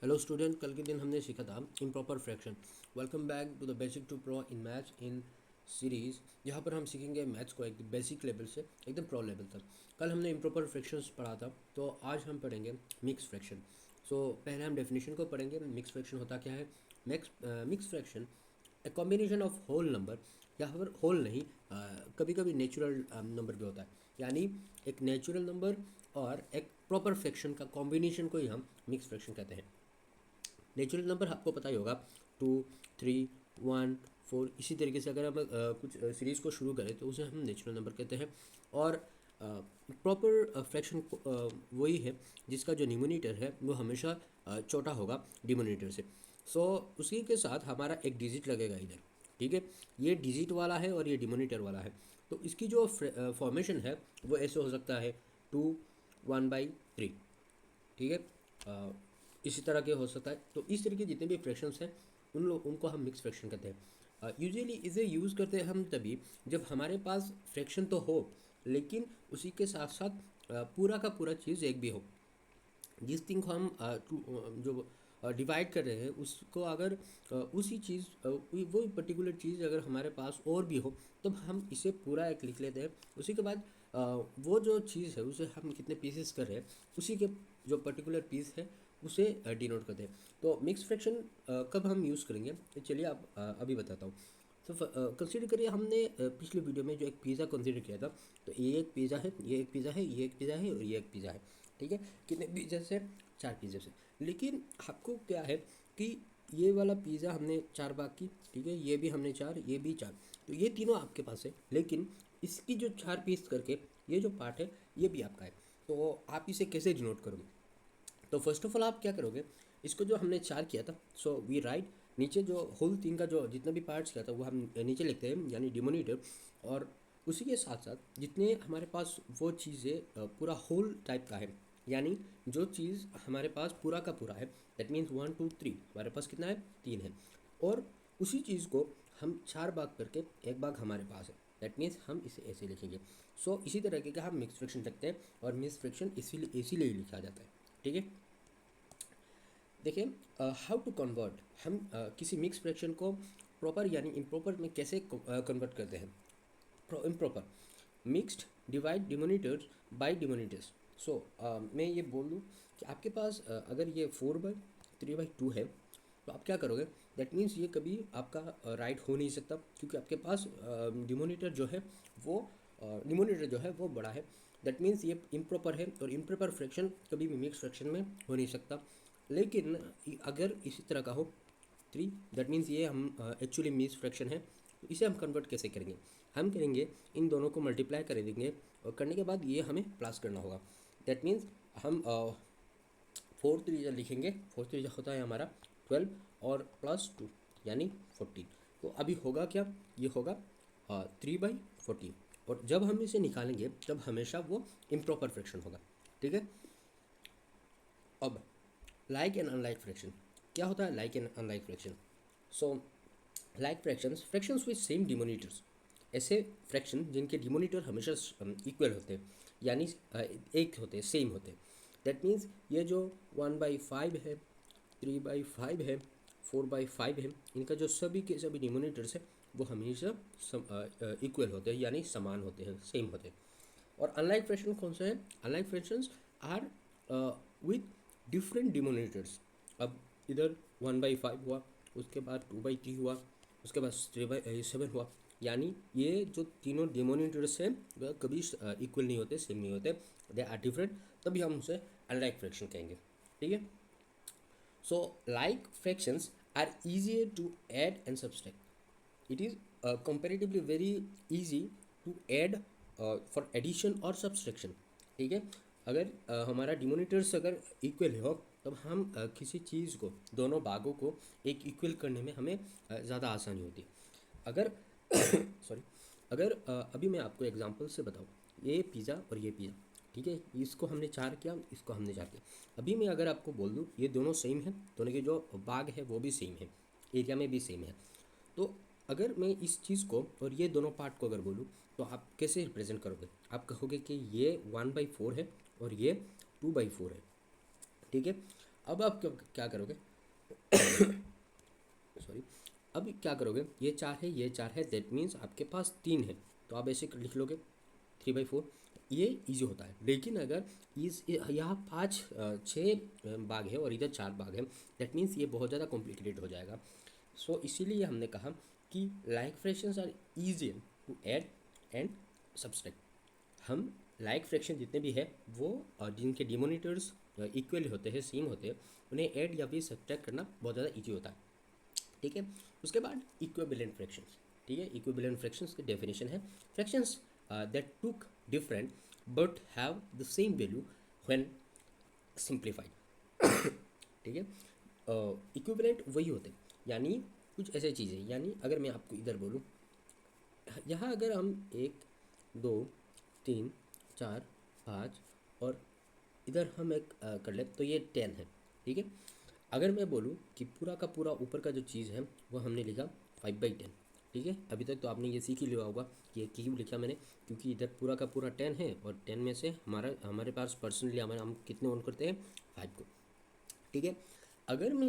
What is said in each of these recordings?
Hello student, कल के दिन हमने सीखा था improper fraction. Welcome back to the basic to pro in maths in series. यहाँ पर हम सीखेंगे मैथ्स को एक बेसिक लेवल से एकदम प्रो लेवल तक। कल हमने इम्प्रॉपर फ्रैक्शंस पढ़ा था, तो आज हम पढ़ेंगे मिक्स फ्रैक्शन। सो पहले हम डेफिनेशन को पढ़ेंगे। मिक्स फ्रैक्शन होता क्या है? Mix fraction a combination of whole number, यहाँ पर होल नहीं, कभी कभी नेचुरल नंबर भी होता है, यानी एक नेचुरल नंबर और एक प्रॉपर फ्रैक्शन का कॉम्बिनेशन को ही हम मिक्स फ्रैक्शन कहते हैं। नेचुरल नंबर आपको पता ही होगा, 2, 3, 1, 4, इसी तरीके से अगर हम कुछ सीरीज़ को शुरू करें तो उसे हम नेचुरल नंबर कहते हैं। और प्रॉपर फ्रैक्शन वही है जिसका जो न्यूमरेटर है वो हमेशा छोटा होगा डिनोमिनेटर से। सो उसी के साथ हमारा एक डिजिट लगेगा इधर। ठीक है, ये डिजिट वाला है और ये डिनोमिनेटर वाला है। तो इसकी जो फॉर्मेशन है वो ऐसे हो सकता है 2, 1/3। ठीक है, इसी तरह के हो सकता है। तो इस तरीके जितने भी फ्रैक्शंस हैं उनको हम मिक्स फ्रैक्शन कहते हैं। यूजुअली इसे यूज़ करते हैं हम तभी जब हमारे पास फ्रैक्शन तो हो, लेकिन उसी के साथ साथ पूरा का पूरा चीज़ एक भी हो। जिस थिंग को हम जो डिवाइड कर रहे हैं उसको अगर उसी चीज़ वो पर्टिकुलर चीज़ अगर हमारे पास और भी हो, तब हम इसे पूरा एक लिख लेते हैं। उसी के बाद वो जो चीज़ है उसे हम कितने पीसेस कर रहे हैं, उसी के जो पर्टिकुलर पीस है उसे डिनोट करते हैं। तो मिक्स फ्रैक्शन कब हम यूज़ करेंगे, तो चलिए आप अभी बताता हूँ। तो कंसिडर करिए हमने पिछले वीडियो में जो एक पिज़्ज़ा कंसिडर किया था। तो ये एक पिज़्ज़ा है, ये एक पिज़्ज़ा है, ये एक पिज़्ज़ा है और ये एक पिज़्ज़ा है। ठीक है, कितने पिज़्ज़ा से? 4 पिज़्ज़ा से। लेकिन आपको क्या है कि ये वाला पिज़्ज़ा हमने 4 भाग की, ठीक है, ये भी हमने 4, ये भी 4। तो ये तीनों आपके पास है, लेकिन इसकी जो 4 पीस करके ये जो पार्ट है ये भी आपका है। तो आप इसे कैसे डिनोट करोगे? तो फर्स्ट ऑफ ऑल आप क्या करोगे, इसको जो हमने 4 किया था, सो वी राइट नीचे जो होल थिंग का जो जितना भी पार्ट्स किया था वो हम नीचे लिखते हैं, यानी डिमोनीटर। और उसी के साथ साथ जितने हमारे पास वो चीज़ें पूरा होल टाइप का है, यानी जो चीज़ हमारे पास पूरा का पूरा है, दैट मीन्स 1, 2, 3 हमारे पास कितना है? 3 है। और उसी चीज़ को हम 4 भाग करके एक भाग हमारे पास है, दैट मीन्स हम इसे ऐसे लिखेंगे। सो इसी तरह का हम मिक्स फ्रैक्शन रखते हैं, और मिक्स फ्रैक्शन इसीलिए ही लिखा जाता है। ठीक है, देखिए, हाउ टू कन्वर्ट, हम किसी मिक्स फ्रैक्शन को प्रॉपर यानी इम्प्रॉपर में कैसे कन्वर्ट करते हैं। Improper mixed divide denominators by denominators. So मैं ये बोल दूँ कि आपके पास अगर ये 4/3/2 है, तो आप क्या करोगे? दैट मीन्स ये कभी आपका राइट हो नहीं सकता, क्योंकि आपके पास डिमोनीटर जो है वो डिमोनीटर जो है वो बड़ा है। दैट मीन्स ये इम्प्रॉपर है, और इम्प्रॉपर फ्रैक्शन कभी भी मिक्स फ्रैक्शन में हो नहीं सकता। लेकिन अगर इसी तरह का हो 3, दैट मीन्स ये हम एक्चुअली मिक्स फ्रैक्शन है। तो इसे हम कन्वर्ट कैसे करेंगे? हम करेंगे, इन दोनों को मल्टीप्लाई कर देंगे, और करने के बाद ये हमें प्लस करना होगा। दैट मीन्स हम 4 त्रिज्या लिखेंगे। 4 त्रिज्या होता है हमारा 12 और +2 यानी 14। तो अभी होगा क्या? ये होगा 3/14। और जब हम इसे निकालेंगे तब हमेशा वो इम्प्रॉपर फ्रैक्शन होगा। ठीक है, अब लाइक एंड अनलाइक फ्रैक्शन क्या होता है? Like and unlike fraction. So like fractions, fractions with same denominators, ऐसे फ्रैक्शन जिनके डिमोनीटर हमेशा इक्वल होते हैं, यानी एक होते हैं, सेम होते हैं। दैट मीन्स ये जो 1/5 है, 3/5 है, 4/5 है, इनका जो सभी के सभी डिमोनीटर्स है वो हमेशा इक्वल होते हैं, यानी समान होते हैं, सेम होते हैं। और अनलाइक फ्रैक्शन कौन सा है? Unlike fractions are with different denominators. अब इधर 1/5 हुआ, उसके बाद 2/3 हुआ, उसके बाद 3/7 हुआ, यानी ये जो तीनों डिमोनेटर्स हैं वह कभी इक्वल नहीं होते, सेम नहीं होते, दे आर डिफरेंट, तभी हम उसे अनलाइक फ्रैक्शन कहेंगे। ठीक है, so like fractions are easier to add and subtract. It is comparatively very easy to add for addition or subtraction. ठीक है, अगर हमारा डिमोनीटर्स अगर इक्वल हो, तब हम किसी चीज़ को, दोनों भागों को एक इक्वल करने में हमें ज़्यादा आसानी होती है। अगर सॉरी, अगर अभी मैं आपको एग्जांपल से बताऊँ, ये पिज़्ज़ा और ये पिज़्ज़ा, ठीक है, इसको हमने 4 किया, इसको हमने 4 किया। अभी मैं अगर आपको बोल दूँ ये दोनों सेम है, दोनों के जो भाग है वो भी सेम है, एरिया में भी सेम है, तो अगर मैं इस चीज़ को और ये दोनों पार्ट को अगर बोलूँ, तो आप कैसे रिप्रेजेंट करोगे? आप कहोगे कि ये 1/4 है और ये 2/4 है। ठीक है, अब आप क्या करोगे, सॉरी, अब क्या करोगे, ये 4 है, ये 4 है, दैट मीन्स आपके पास 3 है, तो आप ऐसे लिख लोगे 3/4। ये इजी होता है। लेकिन अगर इस यहाँ 6 भाग है और इधर 4 भाग है, दैट मीन्स ये बहुत ज़्यादा कॉम्प्लिकेटेड हो जाएगा। सो इसीलिए हमने कहा कि like fractions are easier to add and subtract. हम लाइक फ्रैक्शन जितने भी है वो जिनके डिमोनिटर्स इक्वल होते हैं, सेम होते हैं, उन्हें ऐड या फिर सब्ट्रैक्ट करना बहुत ज़्यादा ईजी होता है। ठीक है। उसके बाद इक्विवेलेंट फ्रैक्शंस। ठीक है, इक्विवेलेंट फ्रैक्शंस की डेफिनेशन है, fractions that took different but have the same value when simplified. ठीक है, इक्विवेलेंट वही होते हैं, यानी कुछ ऐसे चीज़ें, यानी अगर मैं आपको इधर बोलूँ, यहाँ अगर हम 1 2 3 4 5 और इधर हम एक कर ले तो ये 10 है। ठीक है, अगर मैं बोलूँ कि पूरा का पूरा ऊपर का जो चीज़ है वो हमने लिखा 5/10। ठीक है, अभी तक तो आपने ये सीख ही लिया होगा कि ये क्यों लिखा मैंने, क्योंकि इधर पूरा का पूरा 10 है और 10 में से हमारे पास पर्सनली हम कितने ऑन करते हैं, 5 को। ठीक है, अगर मैं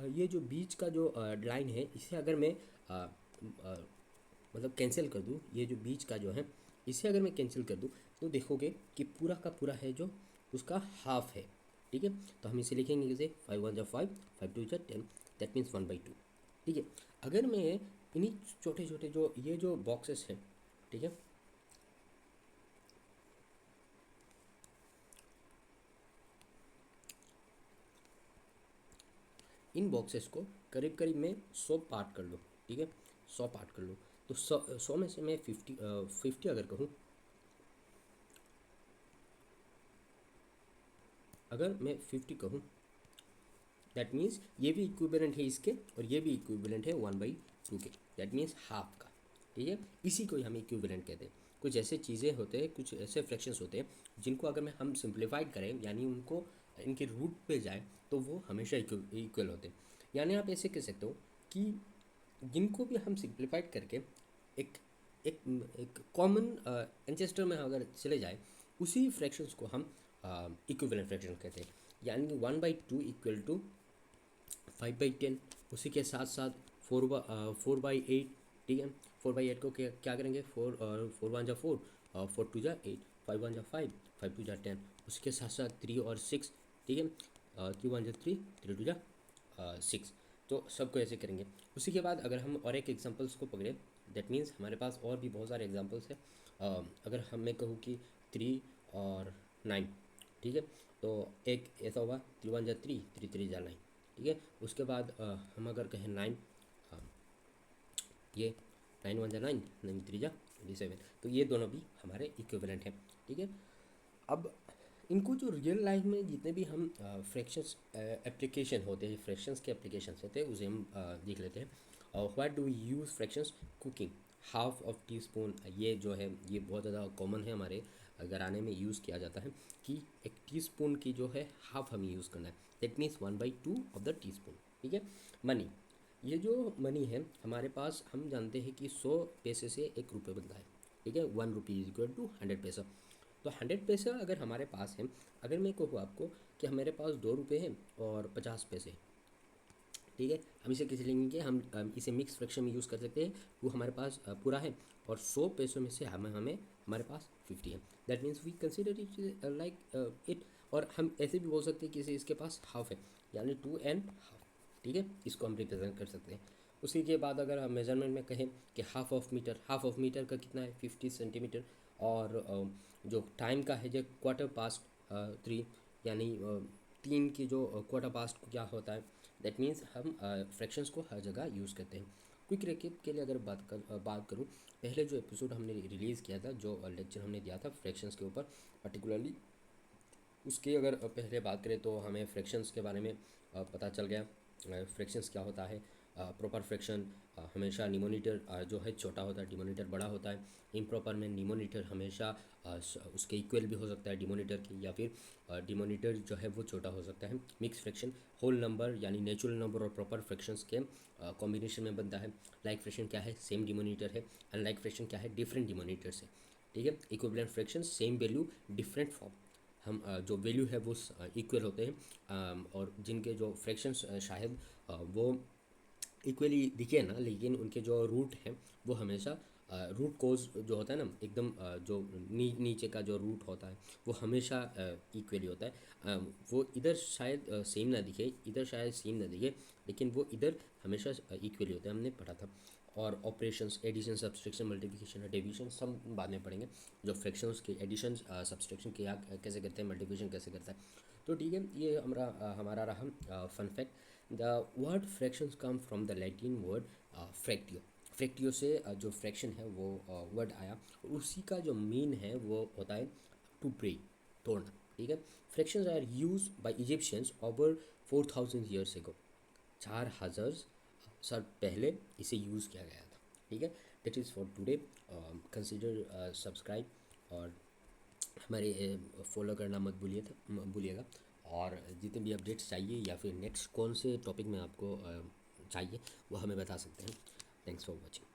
ये जो बीच का जो लाइन है इसे अगर मैं मतलब कैंसिल कर दूँ, ये जो बीच का जो है इसे अगर मैं कैंसिल कर दूँ तो देखोगे कि पूरा का पूरा है जो उसका हाफ है। ठीक है, तो हम इसे लिखेंगे जैसे 5 1 5, 5 2 10, दैट मीन्स 1/2। ठीक है, अगर मैं इन्हीं छोटे छोटे जो ये जो बॉक्सेस हैं, ठीक है, इन बॉक्सेस को करीब करीब में 100 पार्ट कर लो। ठीक है, 100 पार्ट कर लो, तो 100 में से मैं 50 अगर कहूँ, अगर मैं 50 कहूँ, दैट मीन्स ये भी इक्विवेलेंट है इसके और ये भी इक्विवेलेंट है 1/2 के, दैट मीन्स हाफ का। ठीक है, इसी को ही हम इक्विवेलेंट कहते हैं। कुछ ऐसे चीज़ें होते हैं, कुछ ऐसे फ्रैक्शंस होते हैं जिनको अगर हम सिंप्लीफाइड करें, यानी उनको इनके रूट पे जाए, तो वो हमेशा इक्वल होते हैं। यानी आप ऐसे कह सकते हो कि जिनको भी हम सिंप्लीफाइड करके एक एक एक कॉमन एंसेस्टर में अगर चले जाए, उसी फ्रैक्शंस को हम इक्विवेलेंट फ्रैक्शन कहते हैं। यानी 1/2 इक्वल टू 5/10, उसी के साथ साथ 4/8। ठीक है, 4/8 को क्या करेंगे, 4 4 1 जा 4, 4 2 जा 8, 5 1 जा 5, 5 2 जा 10, उसके साथ साथ 3 और 6। ठीक है, 3 1 जा 3, 3 2 जा 6। तो सबको ऐसे करेंगे। उसी के बाद अगर हम और एक एग्जांपल्स को पकड़े, दैट मीन्स हमारे पास और भी बहुत सारे एग्जांपल्स हैं। अगर हम मैं कहूँ कि 3 और 9, ठीक है, तो एक ऐसा होगा 3 1 जा 3, 3 3 जा 9। ठीक है, उसके बाद हम अगर कहें 9, ये 9 1 जा 9, 9 3 जा 27, तो ये दोनों भी हमारे इक्विवेलेंट हैं। ठीक है, अब इनको जो रियल लाइफ में जितने भी हम फ्रैक्शंस एप्लीकेशन होते हैं, फ्रैक्शंस के एप्लीकेशंस होते हैं, उसे हम देख लेते हैं। What do we use fractions, cooking, half of teaspoon, ये जो है ये बहुत ज़्यादा कॉमन है हमारे घराने में यूज़ किया जाता है कि एक टी स्पून की जो है हाफ हमें यूज़ करना है, that means 1/2 of the tea spoon. ठीक है, मनी, ये जो मनी है हमारे पास, हम जानते हैं कि 100 पैसे से 1 रुपये बनता है। ठीक है, 1 रुपी इज इक्वल टू 100 पैसा। तो 100 पैसा अगर हमारे पास है, अगर मैं कहूँ आपको कि हमारे पास 2 रुपये हैं और 50 पैसे, ठीक है, हम इसे कैसे लेंगे, हम इसे मिक्स फ्रैक्शन में यूज़ कर सकते हैं। वो हमारे पास पूरा है और 100 पैसों में से हमें हमारे पास 50 है, that means we consider it like it. और हम ऐसे भी बोल सकते हैं कि इसे इसके पास हाफ है, यानी 2.5। ठीक है, इसको हम रिप्रेजेंट कर सकते हैं। उसी के बाद अगर हम मेजरमेंट में कहें कि हाफ ऑफ मीटर का कितना है, 50 सेंटीमीटर। और जो टाइम का है जो 3/4, यानी 3 की जो 3/4 क्या होता है, दैट मीन्स हम फ्रैक्शंस को हर जगह यूज़ करते हैं। क्विक रेकेप के लिए अगर बात करूँ, पहले जो एपिसोड हमने रिलीज़ किया था, जो लेक्चर हमने दिया था फ्रैक्शंस के ऊपर पर्टिकुलरली, उसकी अगर पहले बात करें तो हमें फ्रैक्शंस के बारे में पता चल गया। फ्रैक्शंस क्या होता है, प्रॉपर फ्रैक्शन हमेशा निमोनीटर जो है छोटा होता है, डिमोनीटर बड़ा होता है। इम्प्रॉपर में निमोनीटर हमेशा उसके इक्वल भी हो सकता है डिमोनीटर की, या फिर डिमोनीटर जो है वो छोटा हो सकता है। मिक्स फ्रैक्शन होल नंबर यानी नेचुरल नंबर और प्रॉपर फ्रैक्शंस के कॉम्बिनेशन में बनता है। लाइक फ्रैक्शन क्या है, सेम डिमोनीटर है। अनलाइक फ्रैक्शन क्या है, डिफरेंट डिमोनीटर है। ठीक है, equivalent fraction same value different form. जो वैल्यू है वो इक्वल होते हैं, और जिनके जो फ्रैक्शंस शायद वो इक्वली दिखे ना, लेकिन उनके जो रूट हैं वो हमेशा रूट कोज जो होता है ना एकदम, जो नीचे का जो रूट होता है वो हमेशा इक्वली होता है। वो इधर शायद सेम ना दिखे, इधर शायद सेम ना दिखे, लेकिन वो इधर हमेशा इक्वली होता है, हमने पढ़ा था। और ऑपरेशंस, एडिशन, सब्सट्रैक्शन, मल्टीप्लिकेशन और डिवीजन सब बाद में पढ़ेंगे। जो फ्रैक्शंस के एडिशन, सब्सट्रैक्शन क्या कैसे करते हैं, मल्टीप्लिकेशन कैसे करता है। तो ठीक है, ये हमारा रहा fun fact. The word fractions come from the Latin word fractio. Fractio से जो फ्रैक्शन है वो वर्ड आया, और उसी का जो मीन है वो होता है टू ब्रेक, तोड़ना। ठीक है, fractions are use by Egyptians over 4000 years ago. 4000 साल पहले इसे यूज़ किया गया था। ठीक है, that is for today. Consider subscribe, और हमारे फॉलो करना मत भूलिएगा। और जितने भी अपडेट्स चाहिए या फिर नेक्स्ट कौन से टॉपिक में आपको चाहिए वो हमें बता सकते हैं। Thanks for watching.